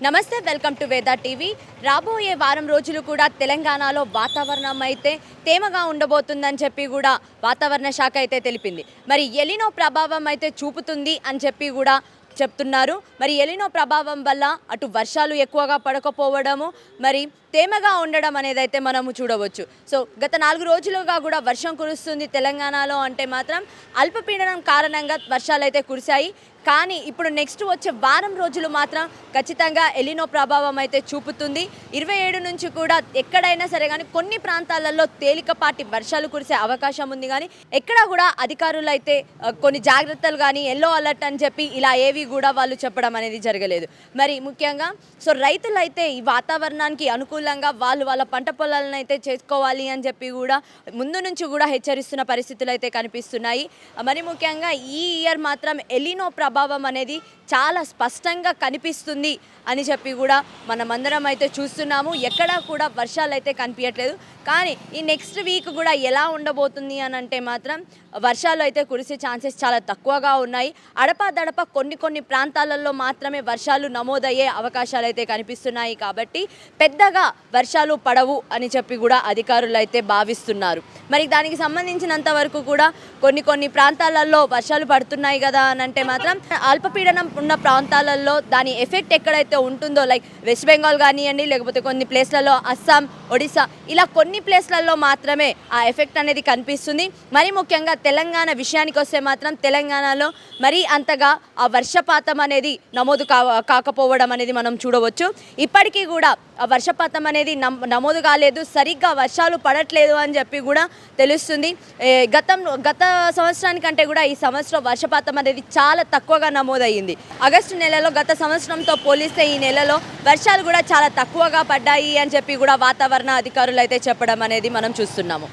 నమస్తే, welcome to Veda TV. రాబోయే వారం రోజులు కూడా తెలంగాణలో వాతావరణం అయితే తేమగా ఉండబోతుందని చెప్పి కూడా వాతావరణ శాఖ అయితే తెలిపింది. మరి ఎలినో ప్రభావం అయితే చూపుతుంది అని చెప్పి కూడా చెప్తున్నారు. మరి ఎలినో ప్రభావం వల్ల అటు వర్షాలు ఎక్కువగా పడకపోవడము, మరి తేమగా ఉండడం అనేది అయితే మనము చూడవచ్చు. సో గత 4 రోజులుగా కూడా వర్షం కురుస్తుంది తెలంగాణలో అంటే మాత్రం అల్పపీడనం కారణంగా వర్షాలు అయితే కురిశాయి. కానీ ఇప్పుడు నెక్స్ట్ వచ్చే వారం రోజులు మాత్రం ఖచ్చితంగా ఎలినో ప్రభావం అయితే చూపుతుంది. 27 నుంచి కూడా ఎక్కడైనా సరే కానీ కొన్ని ప్రాంతాలలో తేలికపాటి వర్షాలు కురిసే అవకాశం ఉంది. కానీ ఎక్కడా కూడా అధికారులు అయితే కొన్ని జాగ్రత్తలు కానీ ఎల్లో అలర్ట్ అని చెప్పి ఇలా ఏవి కూడా వాళ్ళు చెప్పడం అనేది జరగలేదు. మరి ముఖ్యంగా సో రైతులైతే ఈ వాతావరణానికి అనుకూలంగా వాళ్ళ పంట పొలాలను అయితే చేసుకోవాలి అని చెప్పి కూడా ముందు నుంచి కూడా హెచ్చరిస్తున్న పరిస్థితులు అయితే కనిపిస్తున్నాయి. మరి ముఖ్యంగా ఈ ఇయర్ మాత్రం ఎలినో ప్రభావం అనేది చాలా స్పష్టంగా కనిపిస్తుంది అని చెప్పి కూడా మనమందరం అయితే చూస్తున్నాము. ఎక్కడా కూడా వర్షాలు అయితే కనిపించట్లేదు. కానీ ఈ నెక్స్ట్ వీక్ కూడా ఎలా ఉండబోతుంది అని అంటే మాత్రం వర్షాలు అయితే కురిసే ఛాన్సెస్ చాలా తక్కువగా ఉన్నాయి. అడపాదడప కొన్ని ప్రాంతాలలో మాత్రమే వర్షాలు నమోదయ్యే అవకాశాలు అయితే కనిపిస్తున్నాయి. కాబట్టి పెద్దగా వర్షాలు పడవు అని చెప్పి కూడా అధికారులు అయితే భావిస్తున్నారు. మరి దానికి సంబంధించినంత వరకు కూడా కొన్ని ప్రాంతాలలో వర్షాలు పడుతున్నాయి కదా అని అంటే మాత్రం అల్పపీడనం ఉన్న ప్రాంతాలలో దాని ఎఫెక్ట్ ఎక్కడైతే ఉంటుందో, లైక్ వెస్ట్ బెంగాల్ కానివ్వండి, లేకపోతే కొన్ని ప్లేస్లలో అస్సాం, ఒడిశా, ఇలా కొన్ని ప్లేస్లలో మాత్రమే ఆ ఎఫెక్ట్ అనేది కనిపిస్తుంది. మరి ముఖ్యంగా తెలంగాణ విషయానికి వస్తే మాత్రం తెలంగాణలో మరీ అంతగా ఆ వర్షపాతం అనేది నమోదు కాకపోవడం అనేది మనం చూడవచ్చు. ఇప్పటికీ కూడా ఆ వర్షపాతం అనేది నమోదు కాలేదు, సరిగ్గా వర్షాలు పడట్లేదు అని చెప్పి కూడా తెలుస్తుంది. గత సంవత్సరానికంటే కూడా ఈ సంవత్సరం వర్షపాతం అనేది చాలా తక్కువగా నమోదయ్యింది. ఆగస్టు నెలలో గత సంవత్సరంతో పోలిస్తే ఈ నెలలో వర్షాలు కూడా చాలా తక్కువగా పడ్డాయి అని చెప్పి కూడా వాతావరణ అధికారులు అయితే చెప్పడం అనేది మనం చూస్తున్నాము.